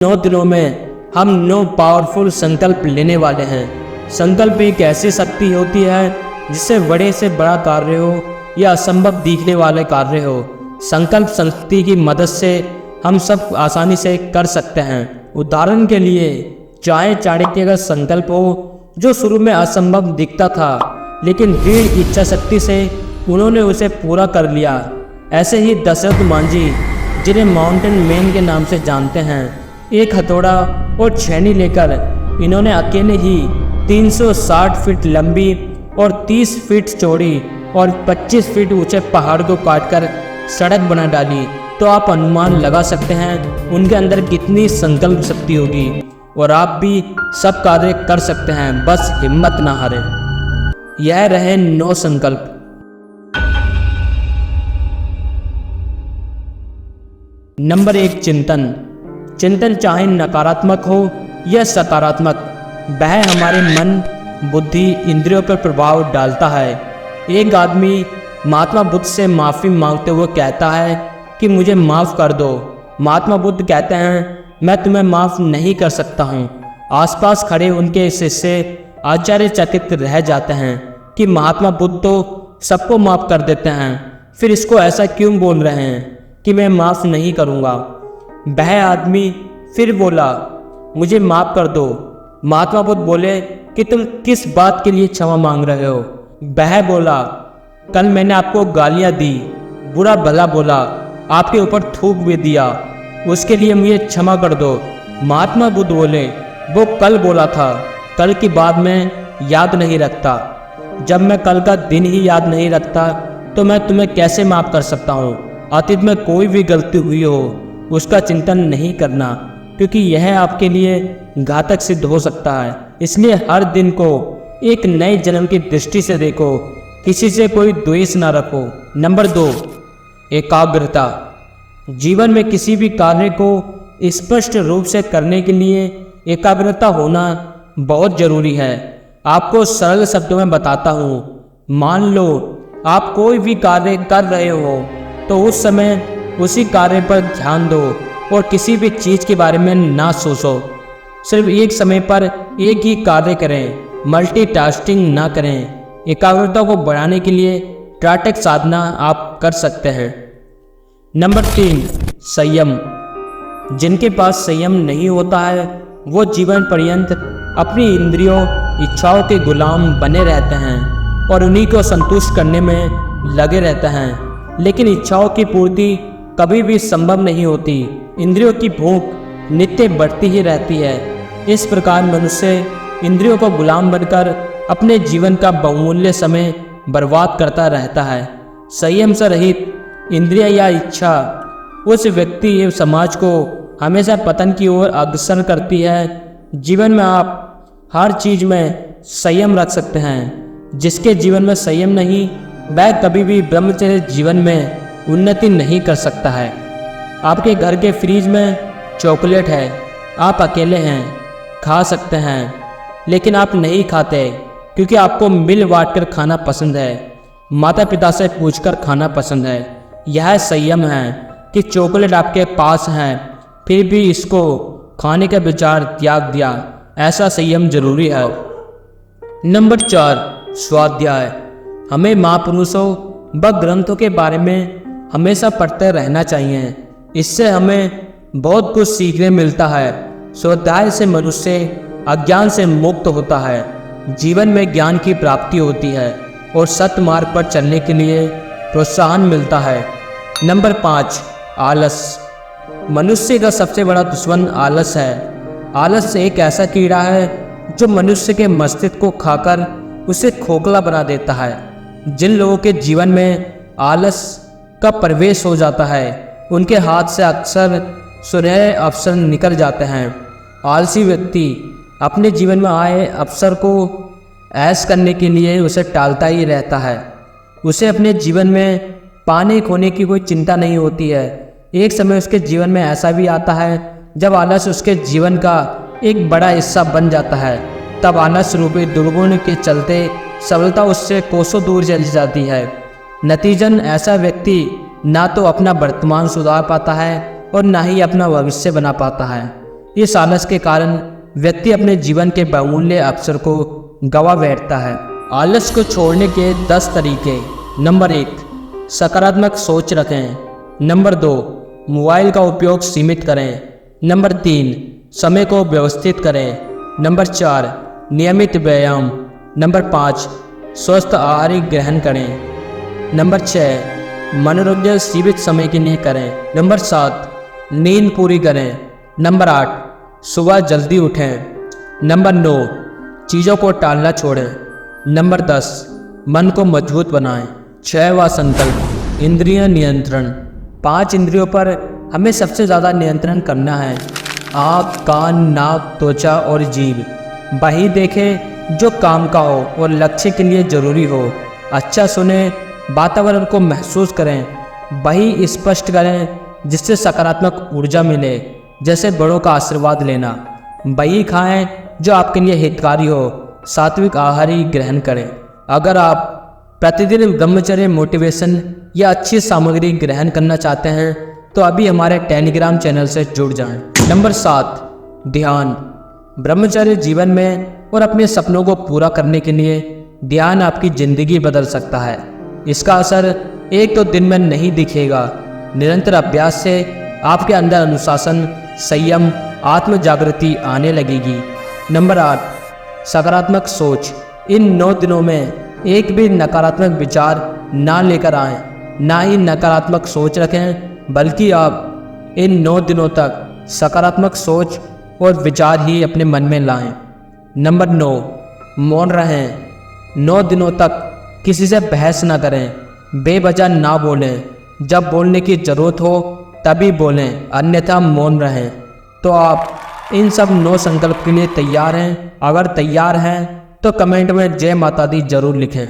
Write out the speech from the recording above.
9 दिनों में हम 9 पावरफुल संकल्प लेने वाले हैं। संकल्प एक ऐसी शक्ति होती है जिससे बड़े से बड़ा कार्य हो या असंभव दिखने वाले कार्य हो, संकल्प शक्ति की मदद से हम सब आसानी से कर सकते हैं। उदाहरण के लिए चाणक्य का संकल्प हो जो शुरू में असंभव दिखता था, लेकिन दृढ़ इच्छा शक्ति से उन्होंने उसे पूरा कर लिया। ऐसे ही दशरथ मांझी, जिन्हें माउंटेन मैन के नाम से जानते हैं, एक हथौड़ा और छेनी लेकर इन्होंने अकेले ही 360 फीट लंबी और 30 फीट चौड़ी और 25 फीट ऊंचे पहाड़ को काटकर सड़क बना डाली। तो आप अनुमान लगा सकते हैं उनके अंदर कितनी संकल्प शक्ति होगी। और आप भी सब कार्य कर सकते हैं, बस हिम्मत ना हारें। यह रहे 9 संकल्प। नंबर 1, चिंतन। चिंतन चाहे नकारात्मक हो या सकारात्मक, वह हमारे मन, बुद्धि, इंद्रियों पर प्रभाव डालता है। एक आदमी महात्मा बुद्ध से माफ़ी मांगते हुए कहता है कि मुझे माफ़ कर दो। महात्मा बुद्ध कहते हैं, मैं तुम्हें माफ़ नहीं कर सकता हूँ। आसपास खड़े उनके शिष्य आश्चर्यचकित रह जाते हैं कि महात्मा बुद्ध तो सबको माफ़ कर देते हैं, फिर इसको ऐसा क्यों बोल रहे हैं कि मैं माफ़ नहीं करूँगा। वह आदमी फिर बोला, मुझे माफ़ कर दो। महात्मा बुद्ध बोले कि तुम किस बात के लिए क्षमा मांग रहे हो। वह बोला, कल मैंने आपको गालियाँ दी, बुरा भला बोला, आपके ऊपर थूक भी दिया, उसके लिए मुझे क्षमा कर दो। महात्मा बुद्ध बोले, वो कल बोला था, कल की बात मैं याद नहीं रखता। जब मैं कल का दिन ही याद नहीं रखता तो मैं तुम्हें कैसे माफ़ कर सकता हूँ। अतीत में कोई भी गलती हुई हो उसका चिंतन नहीं करना, क्योंकि यह आपके लिए घातक सिद्ध हो सकता है। इसलिए हर दिन को एक नए जन्म की दृष्टि से देखो, किसी से कोई द्वेष ना रखो। नंबर 2, एकाग्रता। जीवन में किसी भी कार्य को स्पष्ट रूप से करने के लिए एकाग्रता होना बहुत जरूरी है। आपको सरल शब्दों में बताता हूँ। मान लो आप कोई भी कार्य कर रहे हो तो उस समय उसी कार्य पर ध्यान दो और किसी भी चीज़ के बारे में ना सोचो। सिर्फ एक समय पर एक ही कार्य करें, मल्टीटास्किंग ना करें। एकाग्रता को बढ़ाने के लिए त्राटक साधना आप कर सकते हैं। नंबर 3, संयम। जिनके पास संयम नहीं होता है वो जीवन पर्यंत अपनी इंद्रियों, इच्छाओं के गुलाम बने रहते हैं और उन्हीं को संतुष्ट करने में लगे रहते हैं। लेकिन इच्छाओं की पूर्ति कभी भी संभव नहीं होती। इंद्रियों की भूख नित्य बढ़ती ही रहती है। इस प्रकार मनुष्य इंद्रियों को गुलाम बनकर अपने जीवन का बहुमूल्य समय बर्बाद करता रहता है। संयम से रहित इंद्रिय या इच्छा उस व्यक्ति एवं समाज को हमेशा पतन की ओर अग्रसर करती है। जीवन में आप हर चीज में संयम रख सकते हैं। जिसके जीवन में संयम नहीं, वह कभी भी ब्रह्मचर्य जीवन में उन्नति नहीं कर सकता है। आपके घर के फ्रिज में चॉकलेट है, आप अकेले हैं, खा सकते हैं, लेकिन आप नहीं खाते क्योंकि आपको मिल बांट कर खाना पसंद है, माता पिता से पूछकर खाना पसंद है। यह संयम है कि चॉकलेट आपके पास है फिर भी इसको खाने का विचार त्याग दिया। ऐसा संयम जरूरी है। नंबर 4, स्वाध्याय। हमें महापुरुषों व ग्रंथों के बारे में हमेशा पढ़ते रहना चाहिए। इससे हमें बहुत कुछ सीखने मिलता है। स्वाध्याय से मनुष्य अज्ञान से मुक्त होता है, जीवन में ज्ञान की प्राप्ति होती है और सत्य मार्ग पर चलने के लिए प्रोत्साहन मिलता है। नंबर 5, आलस। मनुष्य का सबसे बड़ा दुश्मन आलस है। आलस एक ऐसा कीड़ा है जो मनुष्य के मस्तिष्क को खाकर उसे खोखला बना देता है। जिन लोगों के जीवन में आलस का प्रवेश हो जाता है उनके हाथ से अक्सर सुनहरे अवसर निकल जाते हैं। आलसी व्यक्ति अपने जीवन में आए अवसर को ऐश करने के लिए उसे टालता ही रहता है। उसे अपने जीवन में पाने खोने की कोई चिंता नहीं होती है। एक समय उसके जीवन में ऐसा भी आता है जब आलस उसके जीवन का एक बड़ा हिस्सा बन जाता है। तब आलस रूपी दुर्गुण के चलते सफलता उससे कोसों दूर चली जाती है। नतीजन ऐसा व्यक्ति ना तो अपना वर्तमान सुधार पाता है और ना ही अपना भविष्य बना पाता है। इस आलस के कारण व्यक्ति अपने जीवन के बहुमूल्य अवसर को गंवा बैठता है। आलस को छोड़ने के 10 तरीके। नंबर 1, सकारात्मक सोच रखें। नंबर 2, मोबाइल का उपयोग सीमित करें। नंबर 3, समय को व्यवस्थित करें। नंबर 4, नियमित व्यायाम। नंबर 5, स्वस्थ आहार ग्रहण करें। नंबर 6, मनोरंजन सीमित समय के लिए करें। नंबर 7, नींद पूरी करें। नंबर 8, सुबह जल्दी उठें। नंबर 9, चीज़ों को टालना छोड़ें। नंबर 10, मन को मजबूत बनाएं। 6वां संकल्प, इंद्रिय नियंत्रण। 5 इंद्रियों पर हमें सबसे ज़्यादा नियंत्रण करना है। आँख, कान, नाक, त्वचा और जीभ। वही देखें जो काम का हो और लक्ष्य के लिए ज़रूरी हो। अच्छा सुने, वातावरण को महसूस करें, वही स्पष्ट करें जिससे सकारात्मक ऊर्जा मिले, जैसे बड़ों का आशीर्वाद लेना। वही खाएं जो आपके लिए हितकारी हो। सात्विक आहार ग्रहण करें। अगर आप प्रतिदिन ब्रह्मचर्य, मोटिवेशन या अच्छी सामग्री ग्रहण करना चाहते हैं तो अभी हमारे टेलीग्राम चैनल से जुड़ जाएं। नंबर 7, ध्यान। ब्रह्मचर्य जीवन में और अपने सपनों को पूरा करने के लिए ध्यान आपकी ज़िंदगी बदल सकता है। इसका असर 1-2 दिन में नहीं दिखेगा। निरंतर अभ्यास से आपके अंदर अनुशासन, संयम, आत्म जागृति आने लगेगी। नंबर 8, सकारात्मक सोच। इन 9 दिनों में एक भी नकारात्मक विचार ना लेकर आएं, ना ही नकारात्मक सोच रखें, बल्कि आप इन 9 दिनों तक सकारात्मक सोच और विचार ही अपने मन में लाएं। नंबर 9, मौन रहें। 9 दिनों तक किसी से बहस ना करें, बेवजह ना बोलें। जब बोलने की ज़रूरत हो तभी बोलें, अन्यथा मौन रहें। तो आप इन सब 9 संकल्प के लिए तैयार हैं? अगर तैयार हैं तो कमेंट में जय माता दी जरूर लिखें।